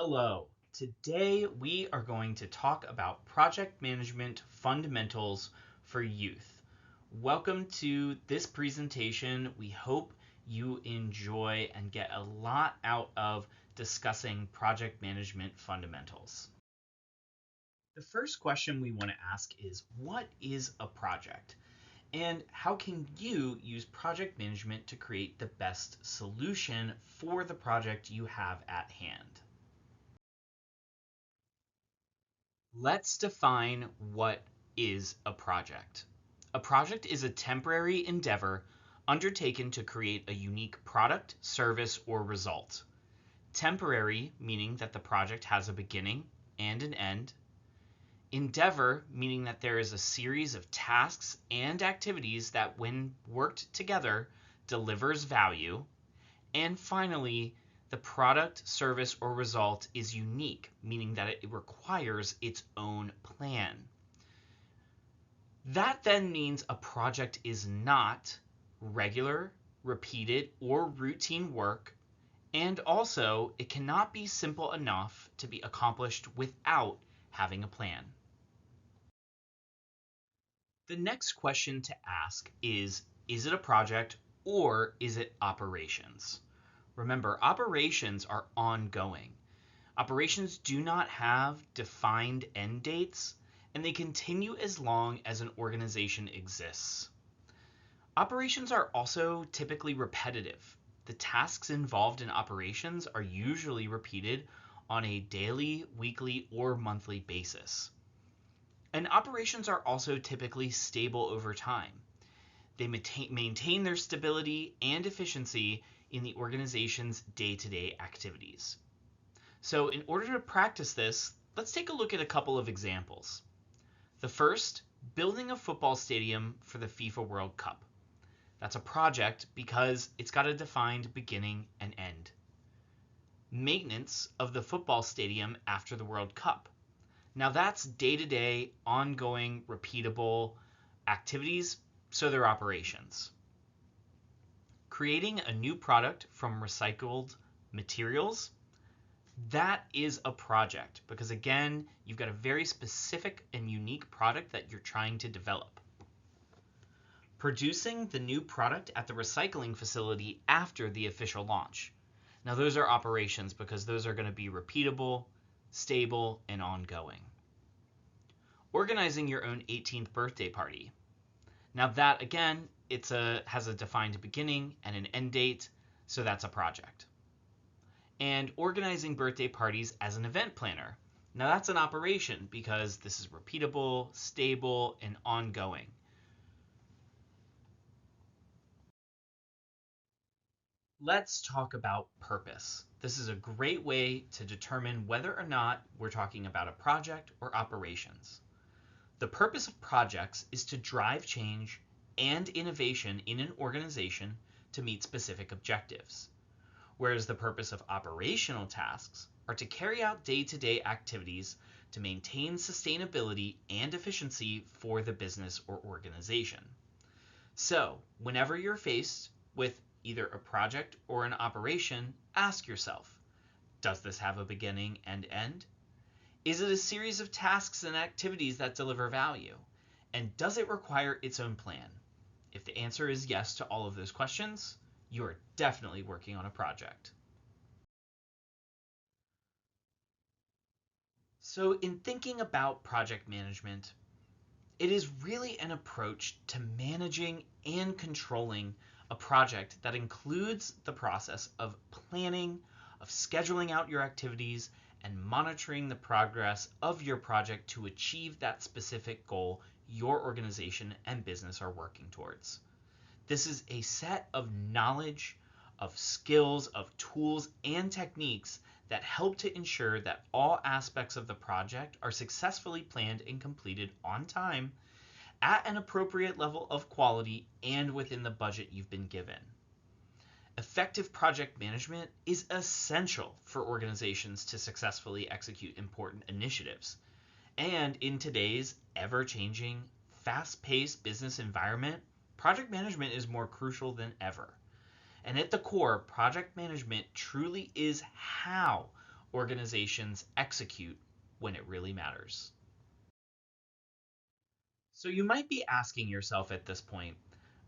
Hello. Today we are going to talk about project management fundamentals for youth. Welcome to this presentation. We hope you enjoy and get a lot out of discussing project management fundamentals. The first question we want to ask is, what is a project? And how can you use project management to create the best solution for the project you have at hand? Let's define what is a project. A project is a temporary endeavor undertaken to create a unique product, service, or result. Temporary, meaning that the project has a beginning and an end. Endeavor, meaning that there is a series of tasks and activities that, when worked together, delivers value. And finally, the product, service, or result is unique, meaning that it requires its own plan. That then means a project is not regular, repeated, or routine work, and also it cannot be simple enough to be accomplished without having a plan. The next question to ask is it a project or is it operations? Remember, operations are ongoing. Operations do not have defined end dates, and they continue as long as an organization exists. Operations are also typically repetitive. The tasks involved in operations are usually repeated on a daily, weekly, or monthly basis. And operations are also typically stable over time. They maintain their stability and efficiency in the organization's day-to-day activities. So in order to practice this, let's take a look at a couple of examples. The first, building a football stadium for the FIFA World Cup. That's a project because it's got a defined beginning and end. Maintenance of the football stadium after the World Cup. Now that's day-to-day, ongoing, repeatable activities, so they're operations. Creating a new product from recycled materials, that is a project because, again, you've got a very specific and unique product that you're trying to develop. Producing the new product at the recycling facility after the official launch. Now those are operations because those are going to be repeatable, stable, and ongoing. Organizing your own 18th birthday party. Now that, again, has a defined beginning and an end date, so that's a project. And organizing birthday parties as an event planner. Now that's an operation because this is repeatable, stable, and ongoing. Let's talk about purpose. This is a great way to determine whether or not we're talking about a project or operations. The purpose of projects is to drive change and innovation in an organization to meet specific objectives, whereas the purpose of operational tasks are to carry out day-to-day activities to maintain sustainability and efficiency for the business or organization. So, whenever you're faced with either a project or an operation, ask yourself, does this have a beginning and end? Is it a series of tasks and activities that deliver value? And does it require its own plan? If the answer is yes to all of those questions, you are definitely working on a project. So in thinking about project management, it is really an approach to managing and controlling a project that includes the process of planning, of scheduling out your activities, and monitoring the progress of your project to achieve that specific goal your organization and business are working towards. This is a set of knowledge, of skills, of tools, and techniques that help to ensure that all aspects of the project are successfully planned and completed on time, at an appropriate level of quality, and within the budget you've been given. Effective project management is essential for organizations to successfully execute important initiatives. And in today's ever-changing, fast-paced business environment, project management is more crucial than ever. And at the core, project management truly is how organizations execute when it really matters. So you might be asking yourself at this point,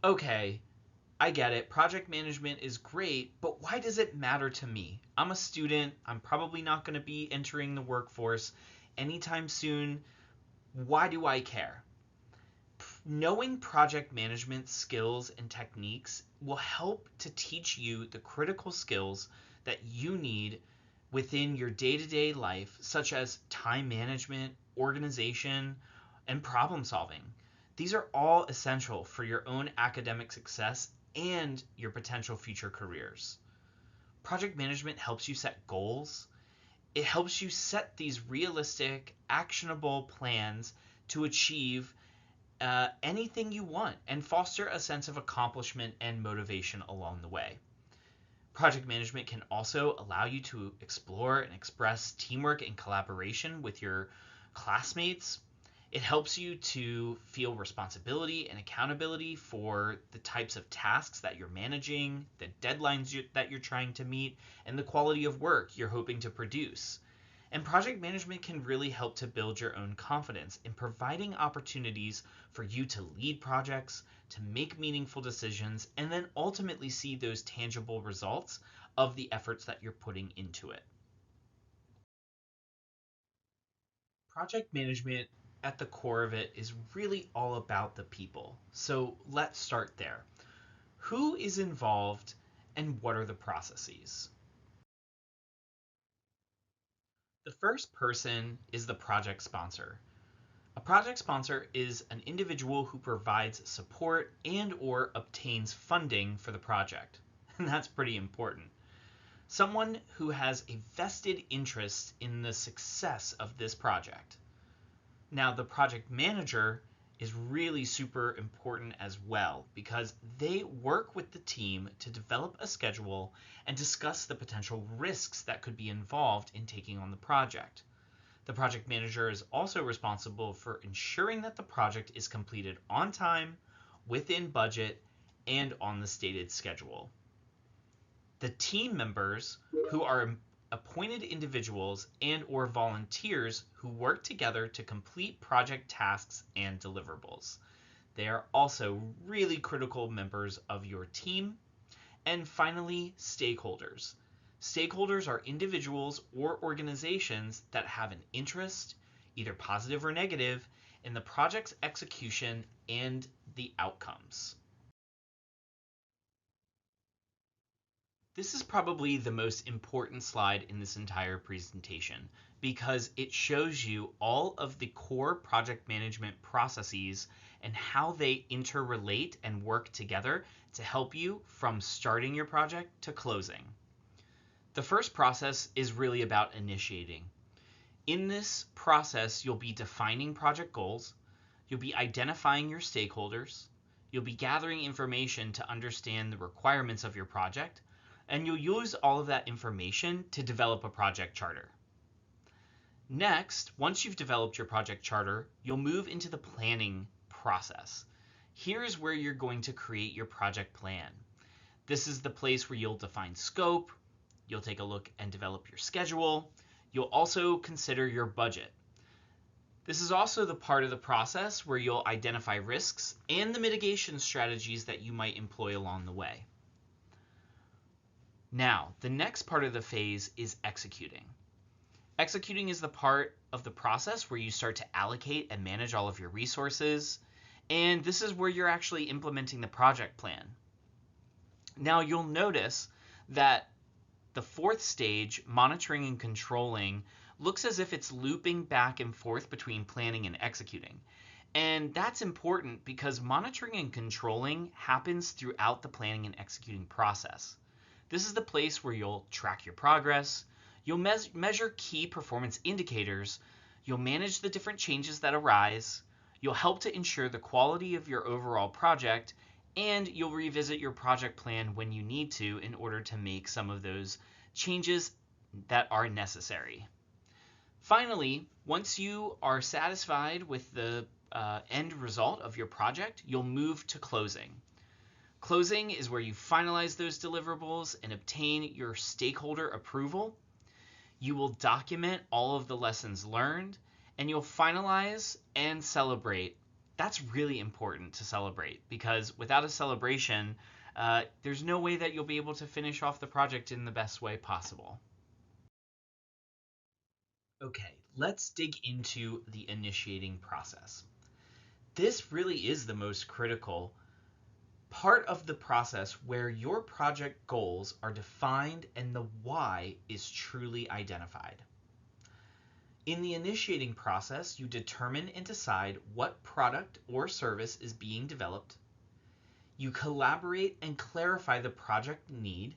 okay, I get it. Project management is great, but why does it matter to me? I'm a student. I'm probably not going to be entering the workforce anytime soon. Why do I care? Knowing project management skills and techniques will help to teach you the critical skills that you need within your day to day life, such as time management, organization, and problem solving. These are all essential for your own academic success and your potential future careers. Project management helps you set goals. It helps you set these realistic, actionable plans to achieve anything you want and foster a sense of accomplishment and motivation along the way. Project management can also allow you to explore and express teamwork and collaboration with your classmates. It helps you to feel responsibility and accountability for the types of tasks that you're managing, the deadlines that you're trying to meet, and the quality of work you're hoping to produce. And project management can really help to build your own confidence in providing opportunities for you to lead projects, to make meaningful decisions, and then ultimately see those tangible results of the efforts that you're putting into it. Project management at the core of it is really all about the people. So let's start there. Who is involved and what are the processes? The first person is the project sponsor. A project sponsor is an individual who provides support and or obtains funding for the project. And that's pretty important. Someone who has a vested interest in the success of this project. Now, the project manager is really super important as well because they work with the team to develop a schedule and discuss the potential risks that could be involved in taking on the project. The project manager is also responsible for ensuring that the project is completed on time, within budget, and on the stated schedule. The team members, who are appointed individuals and or volunteers who work together to complete project tasks and deliverables. They are also really critical members of your team. And finally, stakeholders. Stakeholders are individuals or organizations that have an interest, either positive or negative, in the project's execution and the outcomes. This is probably the most important slide in this entire presentation because it shows you all of the core project management processes and how they interrelate and work together to help you from starting your project to closing. The first process is really about initiating. In this process, you'll be defining project goals, you'll be identifying your stakeholders, you'll be gathering information to understand the requirements of your project, and you'll use all of that information to develop a project charter. Next, once you've developed your project charter, you'll move into the planning process. Here's where you're going to create your project plan. This is the place where you'll define scope, you'll take a look and develop your schedule, you'll also consider your budget. This is also the part of the process where you'll identify risks and the mitigation strategies that you might employ along the way. Now, the next part of the phase is executing. Executing is the part of the process where you start to allocate and manage all of your resources, and this is where you're actually implementing the project plan. Now, you'll notice that the fourth stage, monitoring and controlling, looks as if it's looping back and forth between planning and executing. And that's important because monitoring and controlling happens throughout the planning and executing process. This is the place where you'll track your progress, you'll measure key performance indicators, you'll manage the different changes that arise, you'll help to ensure the quality of your overall project, and you'll revisit your project plan when you need to in order to make some of those changes that are necessary. Finally, once you are satisfied with the end result of your project, you'll move to closing. Closing is where you finalize those deliverables and obtain your stakeholder approval. You will document all of the lessons learned, and you'll finalize and celebrate. That's really important to celebrate because without a celebration, there's no way that you'll be able to finish off the project in the best way possible. Okay, let's dig into the initiating process. This really is the most critical part of the process where your project goals are defined and the why is truly identified. In the initiating process, you determine and decide what product or service is being developed. You collaborate and clarify the project need,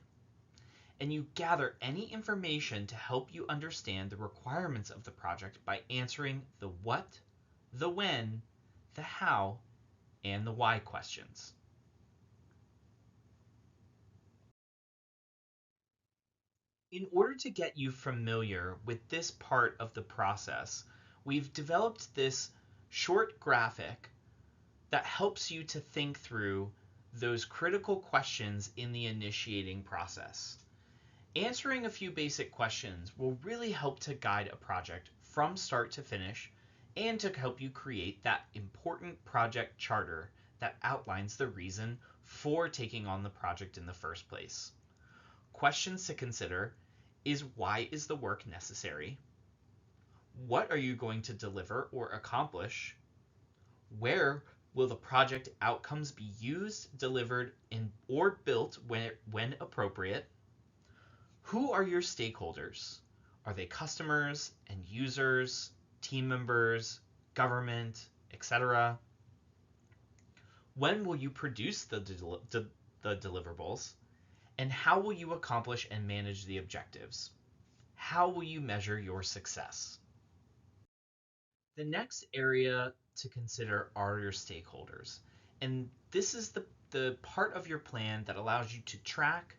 and you gather any information to help you understand the requirements of the project by answering the what, the when, the how, and the why questions. In order to get you familiar with this part of the process, we've developed this short graphic that helps you to think through those critical questions in the initiating process. Answering a few basic questions will really help to guide a project from start to finish and to help you create that important project charter that outlines the reason for taking on the project in the first place. Questions to consider is why is the work necessary? What are you going to deliver or accomplish? Where will the project outcomes be used, delivered, or built when appropriate? Who are your stakeholders? Are they customers and users, team members, government, etc.? When will you produce the deliverables? And how will you accomplish and manage the objectives? How will you measure your success? The next area to consider are your stakeholders. And this is the part of your plan that allows you to track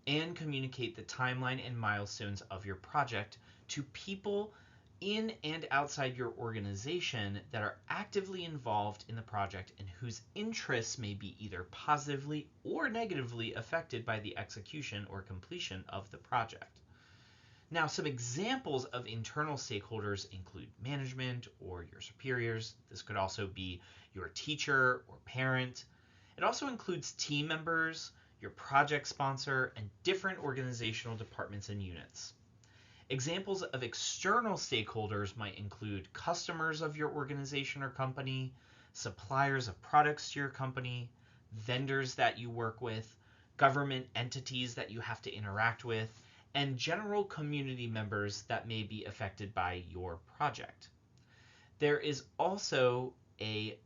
and communicate the timeline and milestones of your project to people in and outside your organization that are actively involved in the project and whose interests may be either positively or negatively affected by the execution or completion of the project. Now, some examples of internal stakeholders include management or your superiors. This could also be your teacher or parent. It also includes team members, your project sponsor, and different organizational departments and units. Examples of external stakeholders might include customers of your organization or company, suppliers of products to your company, vendors that you work with, government entities that you have to interact with, and general community members that may be affected by your project. There is also a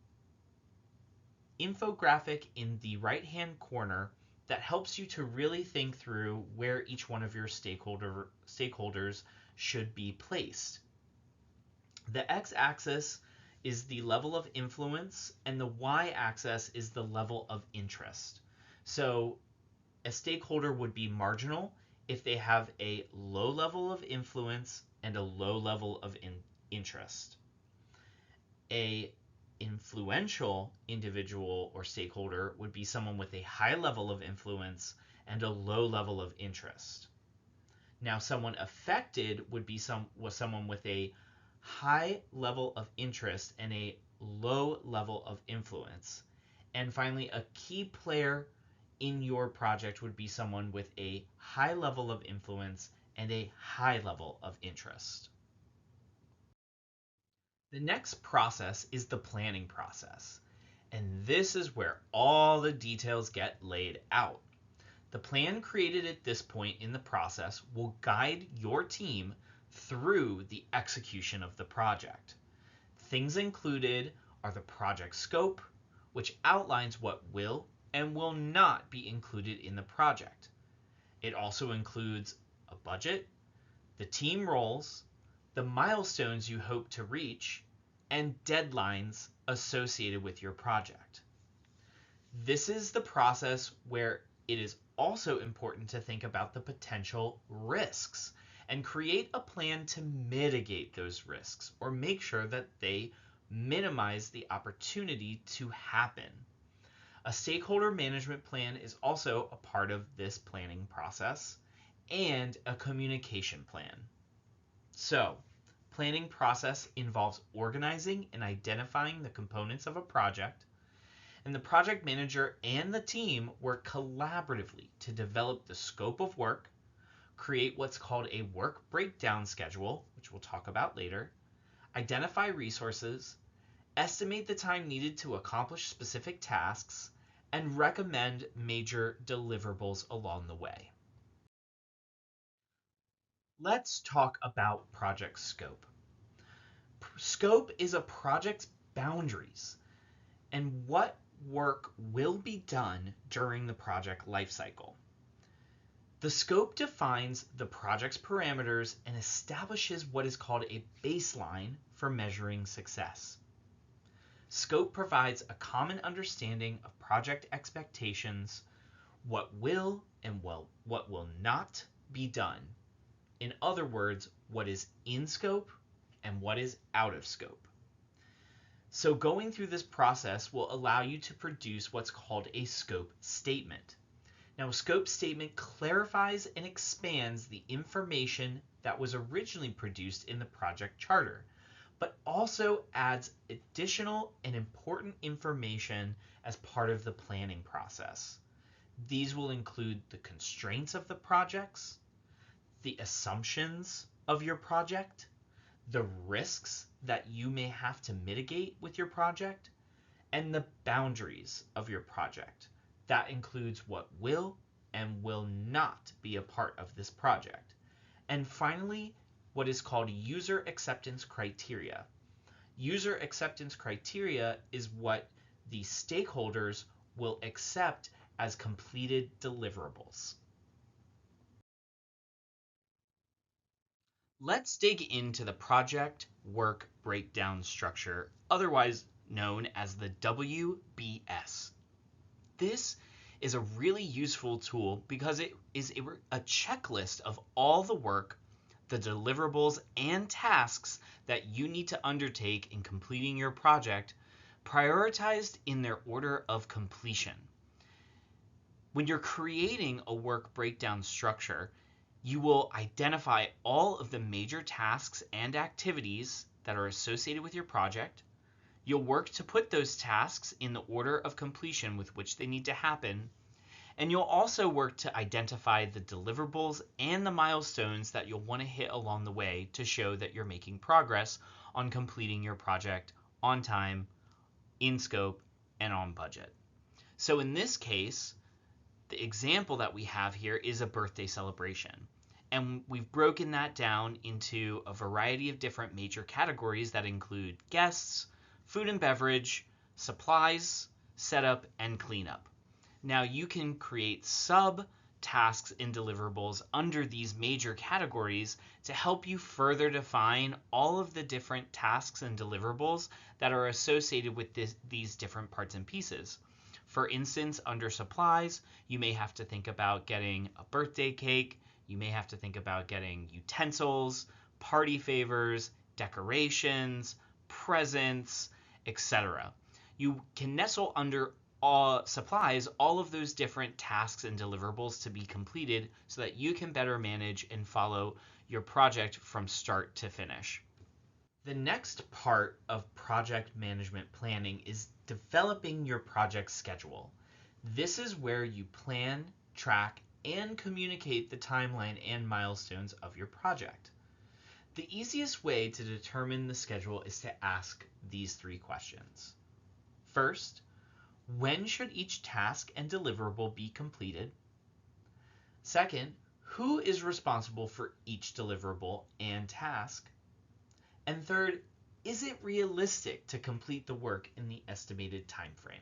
infographic in the right-hand corner that helps you to really think through where each one of your stakeholders should be placed. The x-axis is the level of influence, and the y-axis is the level of interest. So a stakeholder would be marginal if they have a low level of influence and a low level of interest. A influential individual or stakeholder would be someone with a high level of influence and a low level of interest. Now, someone affected would be someone with a high level of interest and a low level of influence. And finally, a key player in your project would be someone with a high level of influence and a high level of interest. The next process is the planning process, and this is where all the details get laid out. The plan created at this point in the process will guide your team through the execution of the project. Things included are the project scope, which outlines what will and will not be included in the project. It also includes a budget, the team roles, the milestones you hope to reach, and deadlines associated with your project. This is the process where it is also important to think about the potential risks and create a plan to mitigate those risks or make sure that they minimize the opportunity to happen. A stakeholder management plan is also a part of this planning process, and a communication plan. So, planning process involves organizing and identifying the components of a project, and the project manager and the team work collaboratively to develop the scope of work, create what's called a work breakdown schedule, which we'll talk about later, identify resources, estimate the time needed to accomplish specific tasks, and recommend major deliverables along the way. Let's talk about project scope. Scope is a project's boundaries and what work will be done during the project lifecycle. The scope defines the project's parameters and establishes what is called a baseline for measuring success. Scope provides a common understanding of project expectations, what will and what will not be done. In other words, what is in scope and what is out of scope. So going through this process will allow you to produce what's called a scope statement. Now, a scope statement clarifies and expands the information that was originally produced in the project charter, but also adds additional and important information as part of the planning process. These will include the constraints of the projects, the assumptions of your project, the risks that you may have to mitigate with your project, and the boundaries of your project. That includes what will and will not be a part of this project. And finally, what is called user acceptance criteria. User acceptance criteria is what the stakeholders will accept as completed deliverables. Let's dig into the project work breakdown structure, otherwise known as the WBS. This is a really useful tool because it is a checklist of all the work, the deliverables, and tasks that you need to undertake in completing your project, prioritized in their order of completion. When you're creating a work breakdown structure, you will identify all of the major tasks and activities that are associated with your project. You'll work to put those tasks in the order of completion with which they need to happen. And you'll also work to identify the deliverables and the milestones that you'll want to hit along the way to show that you're making progress on completing your project on time, in scope, and on budget. So in this case, the example that we have here is a birthday celebration. And we've broken that down into a variety of different major categories that include guests, food and beverage, supplies, setup, and cleanup. Now you can create sub-tasks and deliverables under these major categories to help you further define all of the different tasks and deliverables that are associated with these different parts and pieces. For instance, under supplies, you may have to think about getting a birthday cake, you may have to think about getting utensils, party favors, decorations, presents, etc. You can nestle under supplies all of those different tasks and deliverables to be completed so that you can better manage and follow your project from start to finish. The next part of project management planning is developing your project schedule. This is where you plan, track, and communicate the timeline and milestones of your project. The easiest way to determine the schedule is to ask these three questions. First, when should each task and deliverable be completed? Second, who is responsible for each deliverable and task? And third, is it realistic to complete the work in the estimated time frame?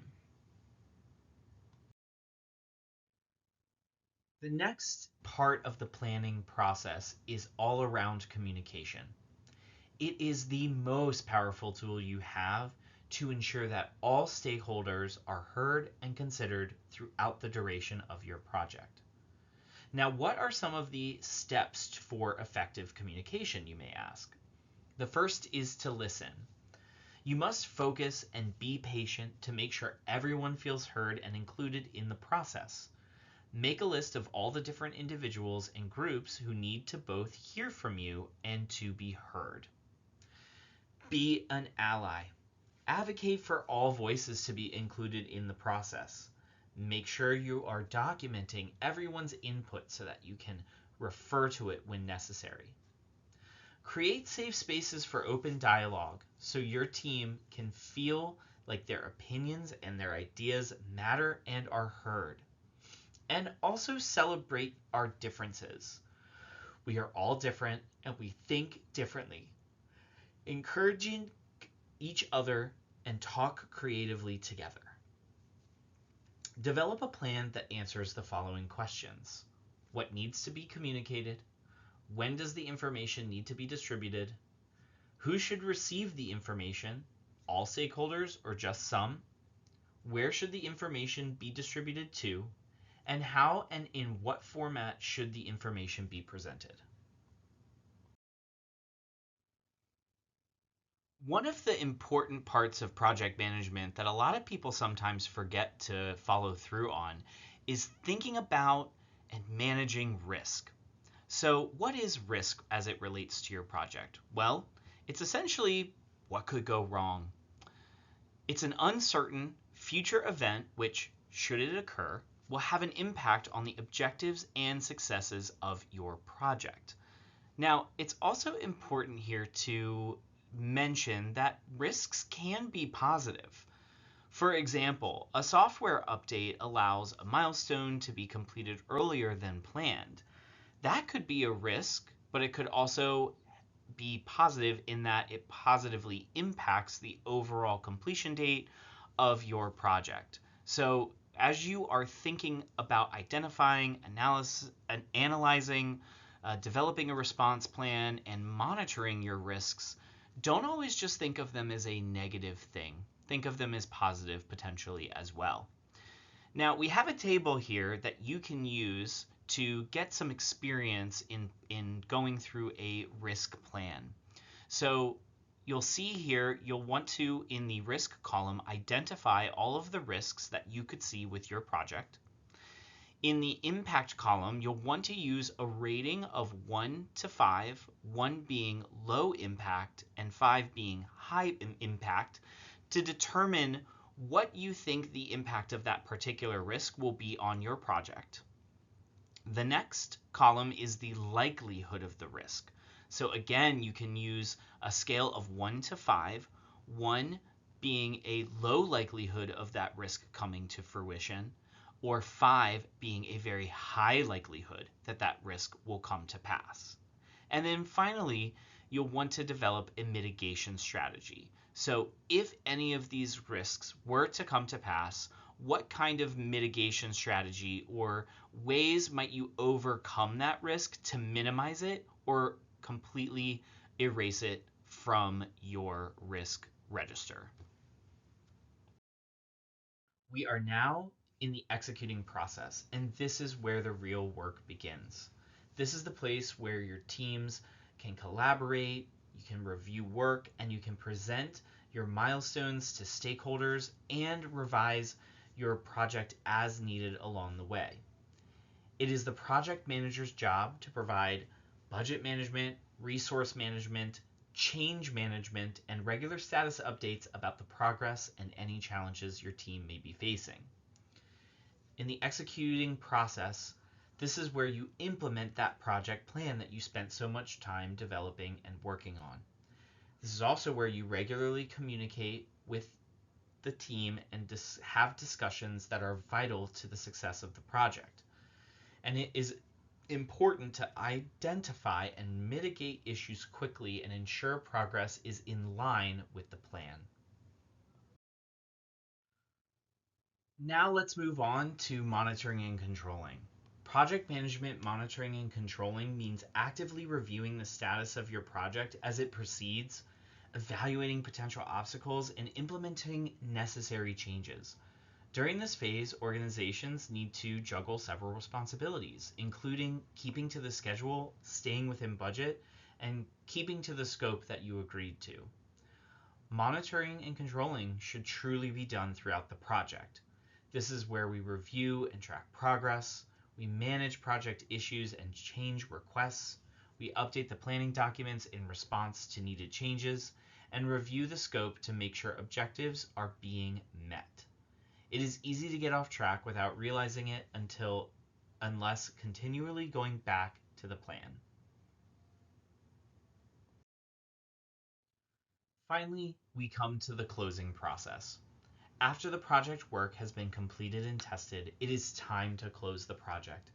The next part of the planning process is all around communication. It is the most powerful tool you have to ensure that all stakeholders are heard and considered throughout the duration of your project. Now, what are some of the steps for effective communication, you may ask? The first is to listen. You must focus and be patient to make sure everyone feels heard and included in the process. Make a list of all the different individuals and groups who need to both hear from you and to be heard. Be an ally. Advocate for all voices to be included in the process. Make sure you are documenting everyone's input so that you can refer to it when necessary. Create safe spaces for open dialogue so your team can feel like their opinions and their ideas matter and are heard. And also celebrate our differences. We are all different and we think differently. Encouraging each other and talk creatively together. Develop a plan that answers the following questions. What needs to be communicated? When does the information need to be distributed? Who should receive the information? All stakeholders or just some? Where should the information be distributed to? And how and in what format should the information be presented? One of the important parts of project management that a lot of people sometimes forget to follow through on is thinking about and managing risk. So, what is risk as it relates to your project? Well, it's essentially what could go wrong. It's an uncertain future event which, should it occur, will have an impact on the objectives and successes of your project. Now, it's also important here to mention that risks can be positive. For example, a software update allows a milestone to be completed earlier than planned. That could be a risk, but it could also be positive in that it positively impacts the overall completion date of your project. So, as you are thinking about identifying, analyzing, developing a response plan, and monitoring your risks, don't always just think of them as a negative thing. Think of them as positive potentially as well. Now, we have a table here that you can use to get some experience in going through a risk plan. So you'll see here, you'll want to, in the risk column, identify all of the risks that you could see with your project. In the impact column, you'll want to use a rating of 1 to 5, 1 being low impact and 5 being high impact, to determine what you think the impact of that particular risk will be on your project. The next column is the likelihood of the risk. So again, you can use a scale of 1 to 5, 1 being a low likelihood of that risk coming to fruition, or 5 being a very high likelihood that that risk will come to pass. And then finally, you'll want to develop a mitigation strategy. So if any of these risks were to come to pass, what kind of mitigation strategy or ways might you overcome that risk to minimize it or completely erase it from your risk register? We are now in the executing process, and this is where the real work begins. This is the place where your teams can collaborate, you can review work, and you can present your milestones to stakeholders and revise your project as needed along the way. It is the project manager's job to provide budget management, resource management, change management, and regular status updates about the progress and any challenges your team may be facing. In the executing process, this is where you implement that project plan that you spent so much time developing and working on. This is also where you regularly communicate with the team and have discussions that are vital to the success of the project. And it is important to identify and mitigate issues quickly and ensure progress is in line with the plan. Now let's move on to monitoring and controlling. Project management monitoring and controlling means actively reviewing the status of your project as it proceeds, evaluating potential obstacles, and implementing necessary changes. During this phase, organizations need to juggle several responsibilities, including keeping to the schedule, staying within budget, and keeping to the scope that you agreed to. Monitoring and controlling should truly be done throughout the project. This is where we review and track progress, We manage project issues and change requests. We update the planning documents in response to needed changes and review the scope to make sure objectives are being met. It is easy to get off track without realizing it unless continually going back to the plan. Finally, we come to the closing process. After the project work has been completed and tested, it is time to close the project.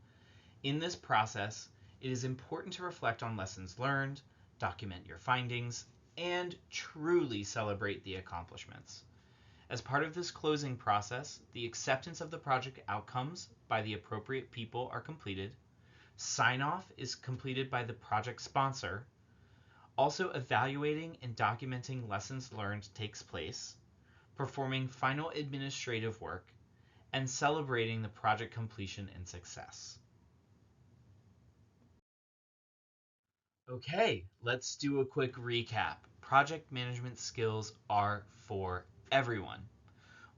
In this process, it is important to reflect on lessons learned, document your findings, and truly celebrate the accomplishments. As part of this closing process, the acceptance of the project outcomes by the appropriate people are completed. Sign off is completed by the project sponsor. Also, evaluating and documenting lessons learned takes place. Performing final administrative work, and celebrating the project completion and success. Okay, let's do a quick recap. Project management skills are for everyone.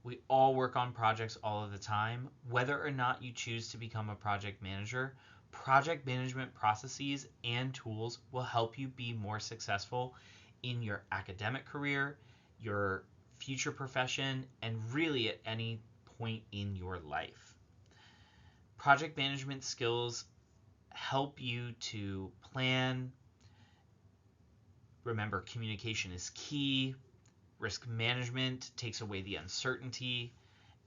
We all work on projects all of the time. Whether or not you choose to become a project manager, project management processes and tools will help you be more successful in your academic career, your future profession, and really at any point in your life. Project management skills help you to plan. Remember, communication is key. Risk management takes away the uncertainty.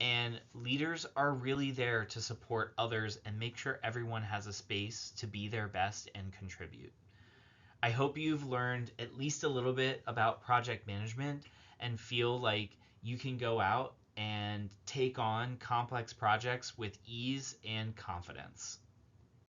And leaders are really there to support others and make sure everyone has a space to be their best and contribute. I hope you've learned at least a little bit about project management and feel like you can go out and take on complex projects with ease and confidence.